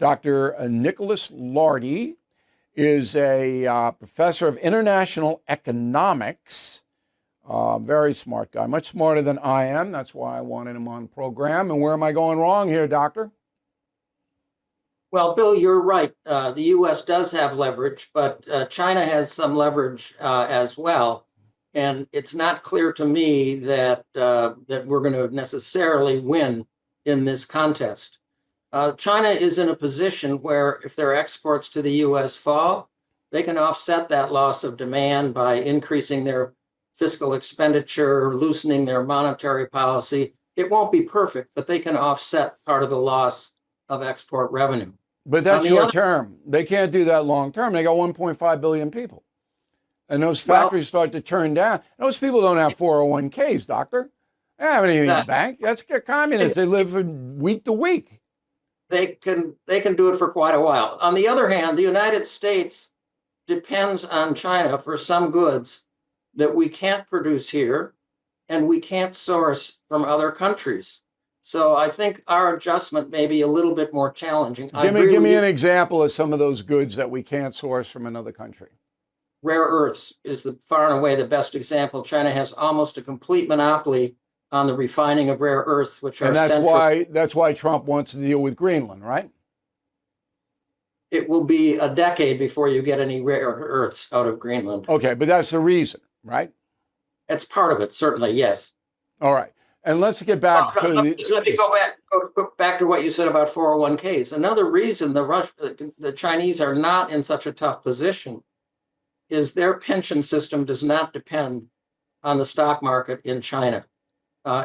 Dr. Nicholas Lardy is a professor of international economics. Very smart guy, much smarter than I am. That's why I wanted him on the program. And where am I going wrong here, Doctor? Well, Bill, you're right. The U.S. does have leverage, but China has some leverage as well. And it's not clear to me that we're going to necessarily win in this contest. China is in a position where if their exports to the U.S. fall, they can offset that loss of demand by increasing their fiscal expenditure, loosening their monetary policy. It won't be perfect, but they can offset part of the loss of export revenue. But that's short term. They can't do that long term. They got 1.5 billion people. And those factories start to turn down. Those people don't have 401ks, doctor. They don't have anything in the bank. That's communists. They live from week to week. They can do it for quite a while. On the other hand, the United States depends on China for some goods that we can't produce here and we can't source from other countries. So I think our adjustment may be a little bit more challenging. Give me an example of some of those goods that we can't source from another country. Rare earths is far and away the best example. China has almost a complete monopoly on the refining of rare earths, which are central. That's why Trump wants to deal with Greenland, right? It will be a decade before you get any rare earths out of Greenland. Okay, but that's the reason, right? That's part of it, certainly, yes. All right. And let's get back to let me go back to what you said about 401ks. Another reason the Chinese are not in such a tough position is their pension system does not depend on the stock market in China.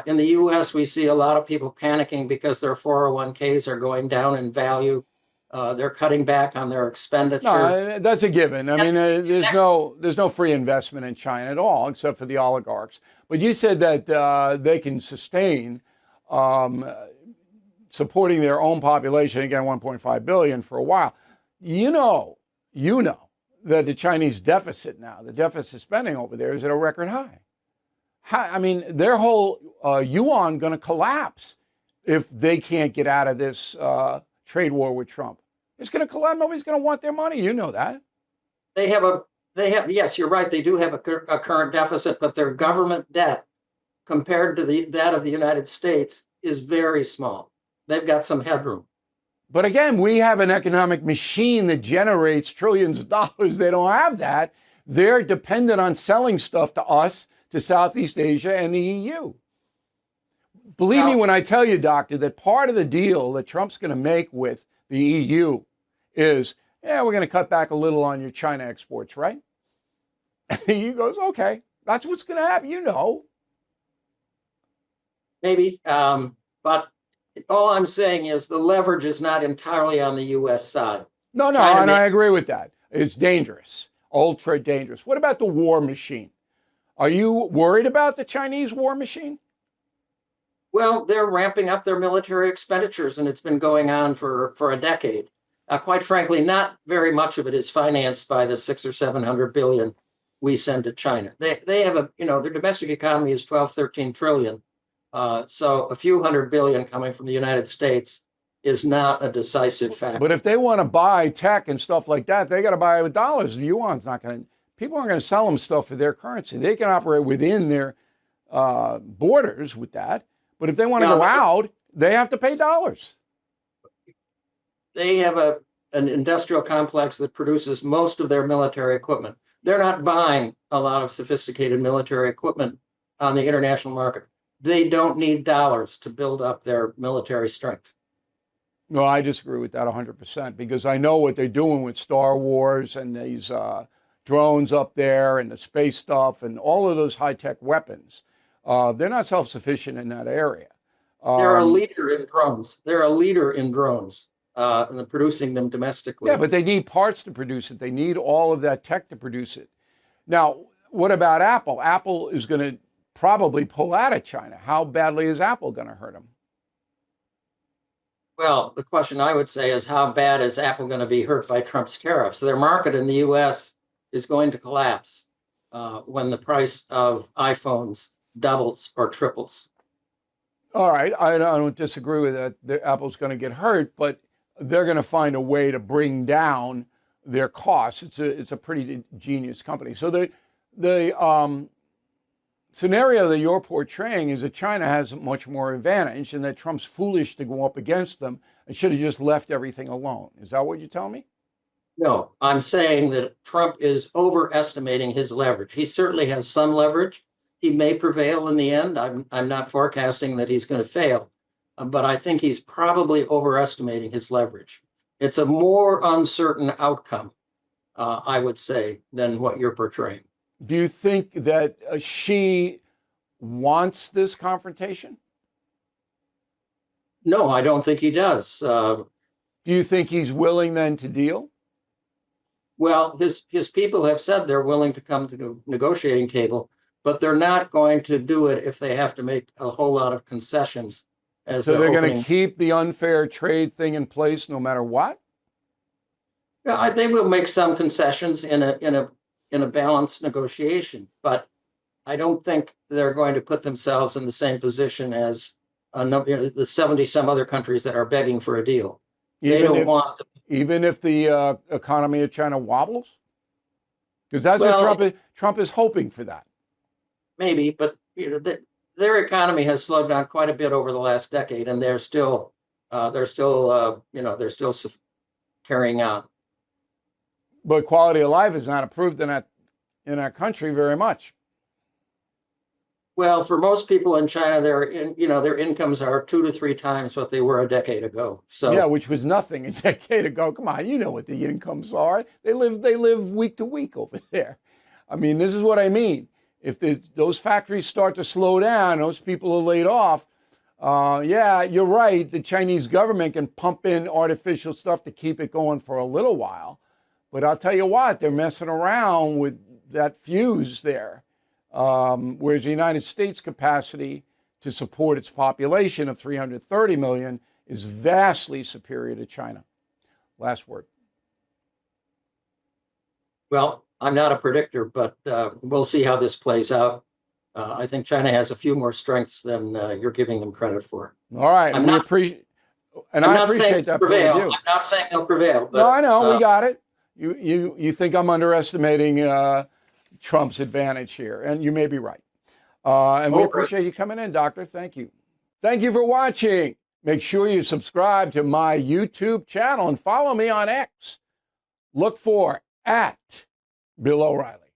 In the U.S., we see a lot of people panicking because their 401ks are going down in value. They're cutting back on their expenditure. No, that's a given. I mean, there's no free investment in China at all, except for the oligarchs. But you said that they can sustain supporting their own population, again, 1.5 billion for a while. You know that the Chinese deficit now, the deficit spending over there is at a record high. I mean, their whole yuan going to collapse if they can't get out of this trade war with Trump. It's going to collapse. Nobody's going to want their money. You know that. Yes, you're right. They do have a current deficit, but their government debt compared to that of the United States is very small. They've got some headroom. But again, we have an economic machine that generates trillions of dollars. They don't have that. They're dependent on selling stuff to us, to Southeast Asia and the EU. Believe me when I tell you, doctor, that part of the deal that Trump's going to make with the EU is, we're going to cut back a little on your China exports, right? And the EU goes, okay, that's what's going to happen, Maybe, but all I'm saying is the leverage is not entirely on the U.S. side. No, and I agree with that. It's dangerous, ultra dangerous. What about the war machine? Are you worried about the Chinese war machine? Well, they're ramping up their military expenditures, and it's been going on for a decade. Quite frankly, not very much of it is financed by the 600 or 700 billion we send to China. They have their domestic economy is 12, 13 trillion. So a few $100 billion coming from the United States is not a decisive factor. But if they want to buy tech and stuff like that, they got to buy it with dollars. The yuan's not going to. People aren't going to sell them stuff for their currency. They can operate within their borders with that. But if they want to go out, they have to pay dollars. They have an industrial complex that produces most of their military equipment. They're not buying a lot of sophisticated military equipment on the international market. They don't need dollars to build up their military strength. No, I disagree with that 100% because I know what they're doing with Star Wars and these drones up there and the space stuff and all of those high-tech weapons. They're not self-sufficient in that area. They're a leader in drones. And producing them domestically. Yeah, but they need parts to produce it. They need all of that tech to produce it. Now, what about Apple? Apple is going to probably pull out of China. How badly is Apple going to hurt them? Well, the question I would say is how bad is Apple going to be hurt by Trump's tariffs? Their market in the U.S. is going to collapse when the price of iPhones doubles or triples. All right, I don't disagree with that. Apple's going to get hurt, but they're going to find a way to bring down their costs. It's a pretty genius company. So the scenario that you're portraying is that China has much more advantage and that Trump's foolish to go up against them and should have just left everything alone. Is that what you're telling me? No, I'm saying that Trump is overestimating his leverage. He certainly has some leverage. He may prevail in the end. I'm not forecasting that he's going to fail, but I think he's probably overestimating his leverage. It's a more uncertain outcome, I would say, than what you're portraying. Do you think that Xi wants this confrontation? No, I don't think he does. Do you think he's willing then to deal? Well, his people have said they're willing to come to the negotiating table, but they're not going to do it if they have to make a whole lot of concessions. So they're going to keep the unfair trade thing in place no matter what? Yeah, they will make some concessions in a balanced negotiation, but I don't think they're going to put themselves in the same position as the 70 some other countries that are begging for a deal. They don't want. Even if the economy of China wobbles? Because that's what Trump is hoping for that. Maybe, but their economy has slowed down quite a bit over the last decade, and they're still carrying on. But quality of life is not improved in our country very much. Well, for most people in China, their incomes are 2 to 3 times what they were a decade ago. So yeah, which was nothing a decade ago. Come on, you know what the incomes are. They live week to week over there. I mean, this is what I mean. If those factories start to slow down, those people are laid off. Yeah, you're right. The Chinese government can pump in artificial stuff to keep it going for a little while. But I'll tell you what, they're messing around with that fuse there. Whereas the United States capacity to support its population of 330 million is vastly superior to China. Last word. Well, I'm not a predictor, but we'll see how this plays out. I think China has a few more strengths than you're giving them credit for. All right, I appreciate that point of view. I'm not saying they'll prevail. But, no, I know, we got it. You think I'm underestimating Trump's advantage here, and you may be right. And we appreciate you coming in, Doctor. Thank you. Thank you for watching. Make sure you subscribe to my YouTube channel and follow me on X. Look for @Bill O'Reilly.